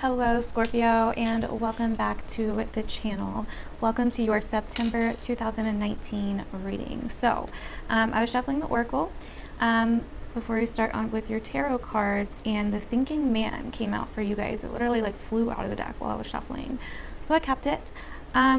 Hello Scorpio, and welcome back to the channel. Welcome to your September 2019 reading. So I was shuffling the Oracle before we start on with your tarot cards, and the Thinking Man came out for you guys. It literally like flew out of the deck while I was shuffling, so I kept it.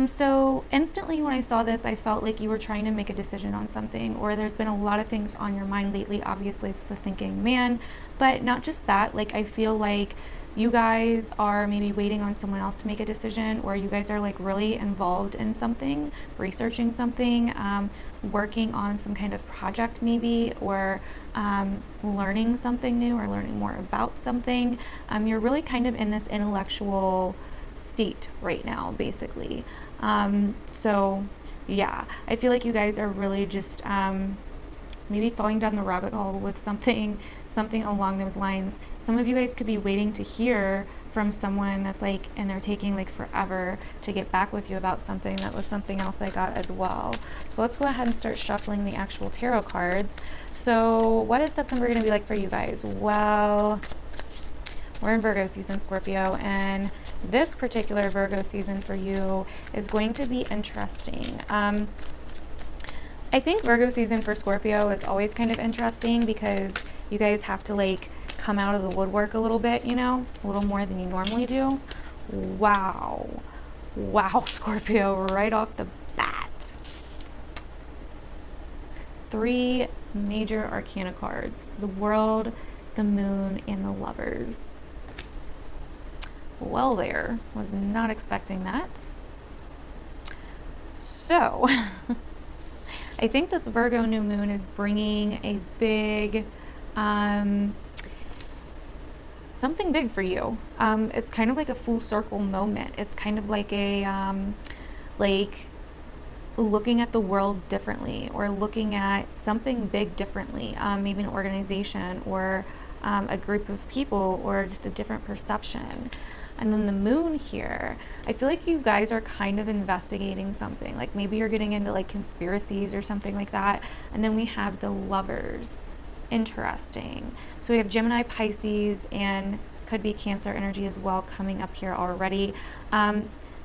So instantly when I saw this, I felt like you were trying to make a decision on something, or there's been a lot of things on your mind lately. Obviously it's the Thinking Man, but not just that. Like, I feel like you guys are maybe waiting on someone else to make a decision, or you guys are like really involved in something, researching something, working on some kind of project maybe, or learning something new or learning more about something. You're really kind of in this intellectual state right now, basically. So yeah, I feel like you guys are really just maybe falling down the rabbit hole with something along those lines. Some of you guys could be waiting to hear from someone that's like, and they're taking like forever to get back with you about something. That was something else I got as well. So let's go ahead and start shuffling the actual tarot cards. So what is September going to be like for you guys? Well, we're in Virgo season, Scorpio, and this particular Virgo season for you is going to be interesting. I think Virgo season for Scorpio is always kind of interesting because you guys have to like come out of the woodwork a little bit, you know, a little more than you normally do. Wow, Scorpio, right off the bat. 3 major arcana cards: the World, the Moon, and the Lovers. Well, there, was not expecting that. So I think this Virgo new moon is bringing a big, something big for you. It's kind of like a full circle moment. It's kind of like a, like looking at the world differently, or looking at something big differently. Maybe an organization, or a group of people, or just a different perception. And then the moon here, I feel like you guys are kind of investigating something. Like maybe you're getting into like conspiracies or something like that. And then we have the Lovers. Interesting. So we have Gemini, Pisces, and could be Cancer energy as well coming up here already.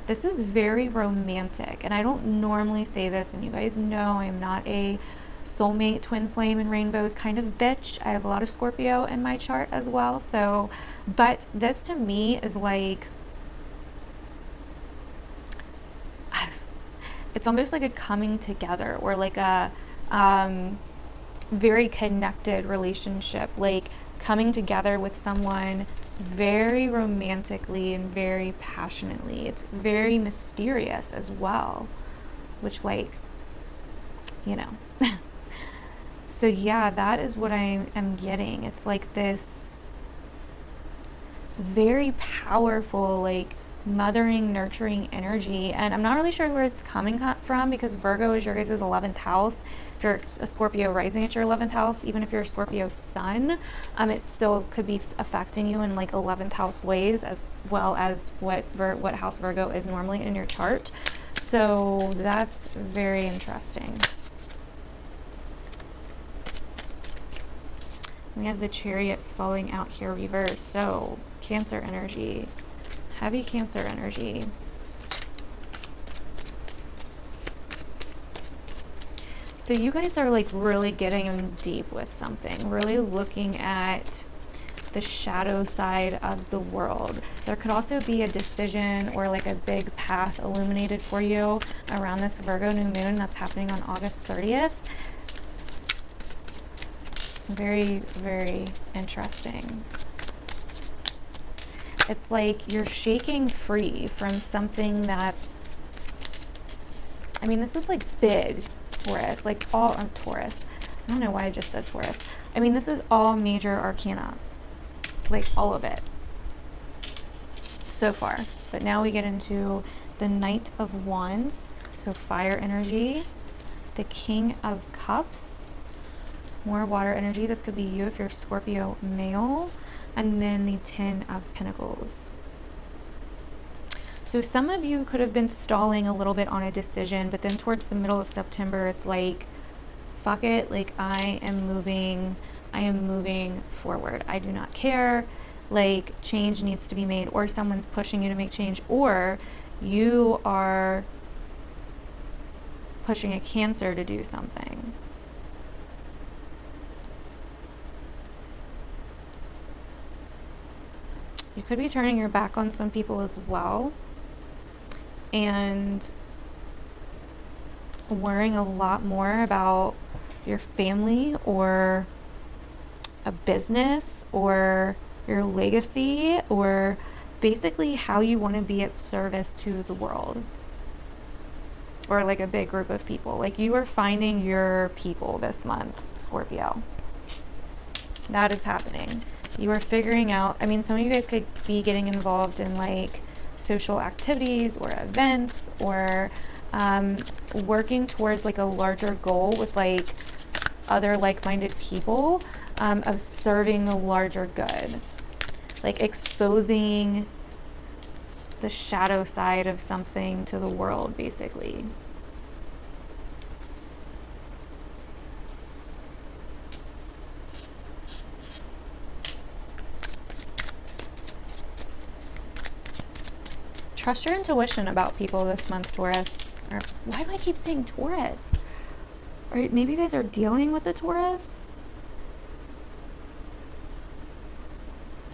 This is very romantic. And I don't normally say this, and you guys know I am not a soulmate, twin flame, and rainbows kind of bitch. I have a lot of Scorpio in my chart as well. So, but this to me is like, it's almost like a coming together, or like a very connected relationship, like coming together with someone very romantically and very passionately. It's very mysterious as well, which, like, you know. So yeah, that is what I am getting. It's like this very powerful, like mothering, nurturing energy. And I'm not really sure where it's coming from, because Virgo is your guys' 11th house. If you're a Scorpio rising at your 11th house, even if you're a Scorpio sun, it still could be affecting you in like 11th house ways, as well as what house Virgo is normally in your chart. So that's very interesting. We have the Chariot falling out here reversed. So Cancer energy, heavy Cancer energy. So you guys are like really getting in deep with something, really looking at the shadow side of the world. There could also be a decision or like a big path illuminated for you around this Virgo new moon that's happening on August 30th. Very, very interesting. It's like you're shaking free from something that's, I mean, this is like big Taurus, like all Taurus. I don't know why I just said Taurus. I mean, this is all major arcana, like all of it so far. But now we get into the Knight of Wands, so fire energy, the King of Cups, more water energy. This could be you if you're Scorpio male. And then the 10 of Pentacles. So some of you could have been stalling a little bit on a decision, but then towards the middle of September, it's like, fuck it. Like I am moving forward. I do not care. like change needs to be made, or someone's pushing you to make change, or you are pushing a Cancer to do something. You could be turning your back on some people as well, and worrying a lot more about your family or a business or your legacy, or basically how you want to be at service to the world, or like a big group of people. Like you are finding your people this month, Scorpio. That is happening. You are figuring out, I mean, some of you guys could be getting involved in like social activities or events, or working towards like a larger goal with like other like-minded people, of serving the larger good, like exposing the shadow side of something to the world, basically. Trust your intuition about people this month, Taurus. Or why do I keep saying Taurus? Or maybe you guys are dealing with the Taurus?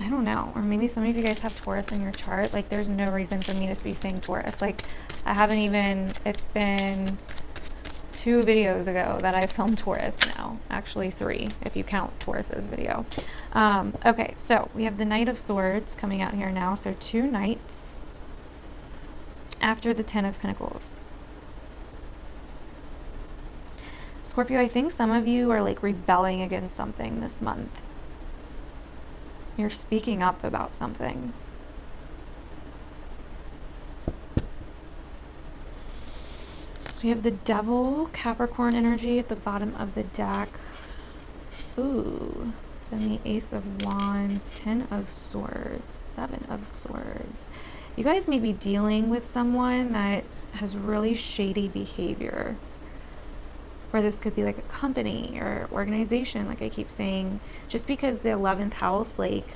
I don't know. Or maybe some of you guys have Taurus in your chart. Like there's no reason for me to be saying Taurus. Like I haven't even, it's been 2 videos ago that I filmed Taurus now. Actually 3, if you count Taurus's video. Okay, so we have the Knight of Swords coming out here now. So 2 knights after the 10 of Pentacles. Scorpio, I think some of you are like rebelling against something this month. You're speaking up about something. We have the Devil, Capricorn energy at the bottom of the deck. Ooh. Then the Ace of Wands, 10 of Swords, 7 of Swords. You guys may be dealing with someone that has really shady behavior. Or this could be like a company or organization, like I keep saying, just because the 11th house like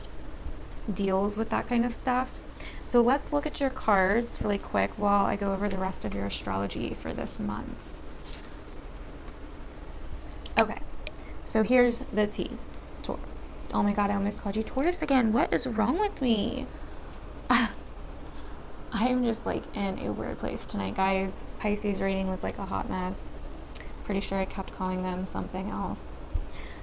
deals with that kind of stuff. So let's look at your cards really quick while I go over the rest of your astrology for this month. Okay, so here's the T. Oh my God, I almost called you Taurus again. What is wrong with me? I am just like in a weird place tonight, guys. Pisces reading was like a hot mess. Pretty sure I kept calling them something else.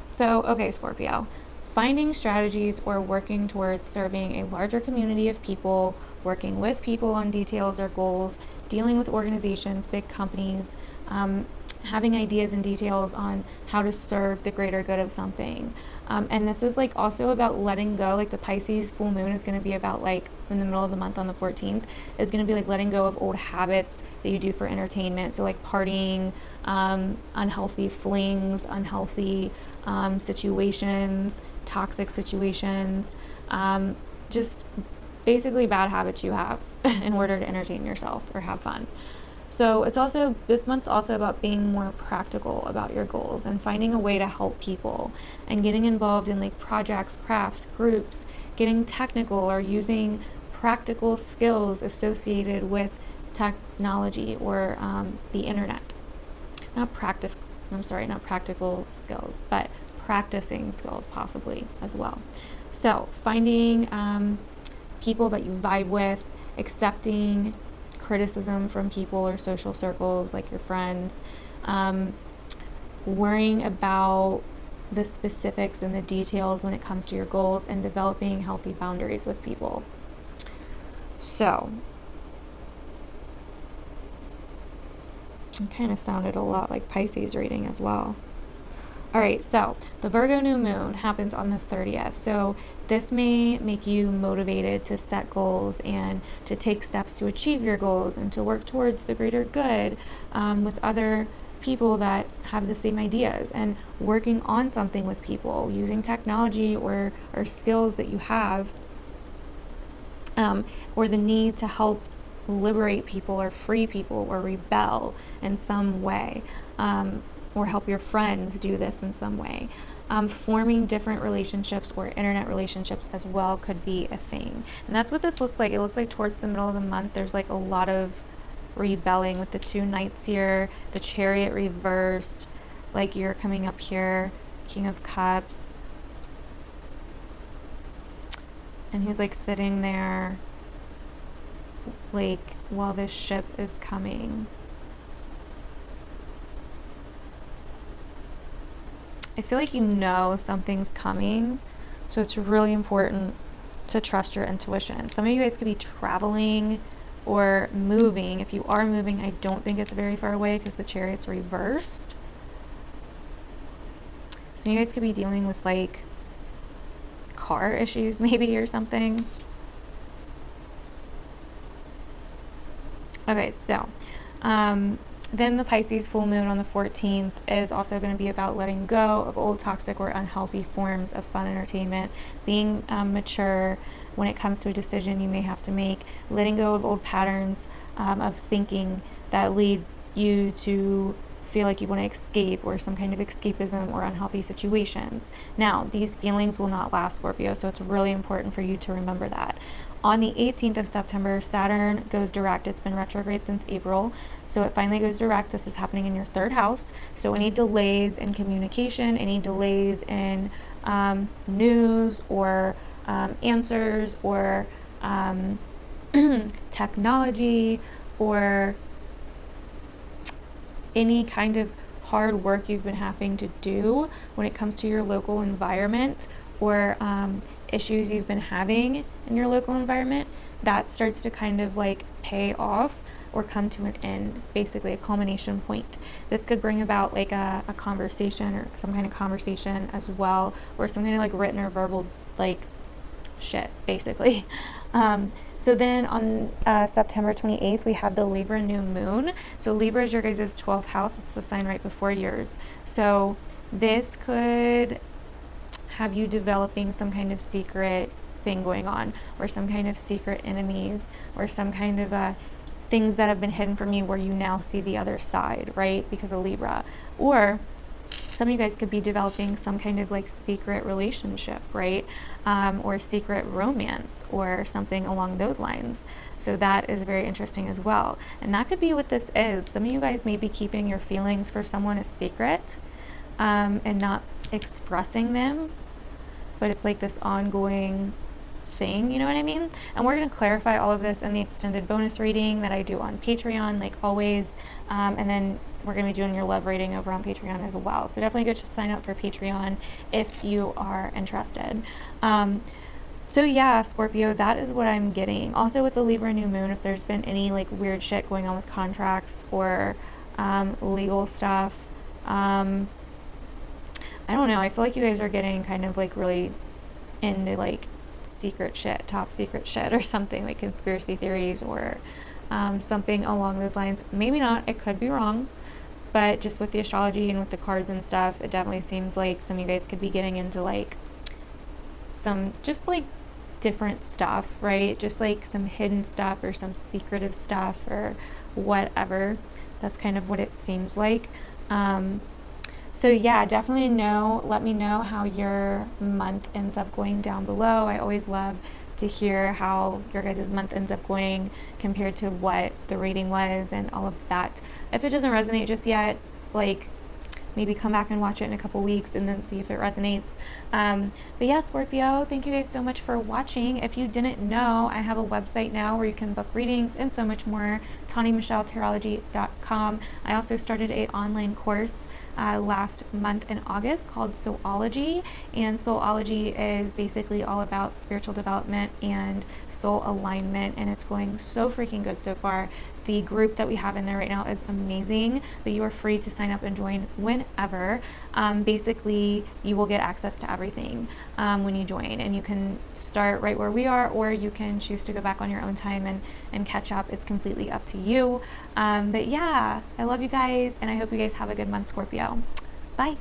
So, okay, Scorpio. Finding strategies or working towards serving a larger community of people, working with people on details or goals, dealing with organizations, big companies, having ideas and details on how to serve the greater good of something. And this is like also about letting go. Like the Pisces full moon is going to be about like in the middle of the month on the 14th is going to be like letting go of old habits that you do for entertainment. So like partying, unhealthy flings, unhealthy situations, toxic situations, just basically bad habits you have in order to entertain yourself or have fun. So it's also, this month's also about being more practical about your goals and finding a way to help people and getting involved in like projects, crafts, groups, getting technical or using practical skills associated with technology or the internet. Not practical skills, but practicing skills possibly as well. So finding people that you vibe with, accepting criticism from people or social circles like your friends, worrying about the specifics and the details when it comes to your goals, and developing healthy boundaries with people. So it kind of sounded a lot like Pisces reading as well. All right, so the Virgo new moon happens on the 30th. So this may make you motivated to set goals and to take steps to achieve your goals and to work towards the greater good with other people that have the same ideas, and working on something with people using technology or skills that you have, or the need to help liberate people or free people or rebel in some way. Or help your friends do this in some way. forming different relationships or internet relationships as well could be a thing. And that's what this looks like. It looks like towards the middle of the month, there's like a lot of rebelling with the 2 knights here, the Chariot reversed, like you're coming up here, King of Cups. And he's like sitting there, like, while this ship is coming. I feel like you know something's coming, so it's really important to trust your intuition. Some of you guys could be traveling or moving. If you are moving, I don't think it's very far away because the Chariot's reversed. Some of you guys could be dealing with like car issues maybe or something. Okay, so then the Pisces full moon on the 14th is also going to be about letting go of old toxic or unhealthy forms of fun entertainment, being mature when it comes to a decision you may have to make, letting go of old patterns of thinking that lead you to feel like you want to escape, or some kind of escapism or unhealthy situations. Now, these feelings will not last, Scorpio, so it's really important for you to remember that. On the 18th of September, Saturn goes direct. It's been retrograde since April, so it finally goes direct. This is happening in your 3rd house. So any delays in communication, any delays in news or answers or technology or any kind of hard work you've been having to do when it comes to your local environment, or issues you've been having in your local environment, that starts to kind of like pay off or come to an end, basically a culmination point. This could bring about like a conversation or some kind of conversation as well, or some kind of like written or verbal like shit, basically. So then on September 28th, we have the Libra new moon. So Libra is your guys' 12th house. It's the sign right before yours. So this could have you developing some kind of secret thing going on, or some kind of secret enemies, or some kind of things that have been hidden from you where you now see the other side, right? Because of Libra. Or some of you guys could be developing some kind of like secret relationship, right? Or secret romance or something along those lines. So that is very interesting as well. And that could be what this is. Some of you guys may be keeping your feelings for someone a secret and not expressing them, but it's like this ongoing thing, you know what I mean? And we're going to clarify all of this in the extended bonus reading that I do on Patreon, like always. And then we're going to be doing your love reading over on Patreon as well. So definitely go sign up for Patreon if you are interested. So yeah, Scorpio, that is what I'm getting. Also with the Libra new moon, if there's been any like weird shit going on with contracts or legal stuff, I don't know. I feel like you guys are getting kind of like really into like secret shit, top secret shit or something, like conspiracy theories or something along those lines. Maybe not. It could be wrong. But just with the astrology and with the cards and stuff, it definitely seems like some of you guys could be getting into like some just like different stuff, right? Just like some hidden stuff or some secretive stuff or whatever. That's kind of what it seems like. So yeah, definitely let me know how your month ends up going down below. I always love to hear how your guys' month ends up going compared to what the reading was and all of that. If it doesn't resonate just yet, like maybe come back and watch it in a couple weeks and then see if it resonates. But yeah, Scorpio, thank you guys so much for watching. If you didn't know, I have a website now where you can book readings and so much more, TawnyMichelleTarology.com. I also started an online course last month in August called SOULOLOGY, and SOULOLOGY is basically all about spiritual development and soul alignment, and it's going so freaking good so far. The group that we have in there right now is amazing, but you are free to sign up and join whenever. Basically, you will get access to everything when you join, and you can start right where we are, or you can choose to go back on your own time and catch up. It's completely up to you. But yeah, I love you guys, and I hope you guys have a good month, Scorpio. Bye.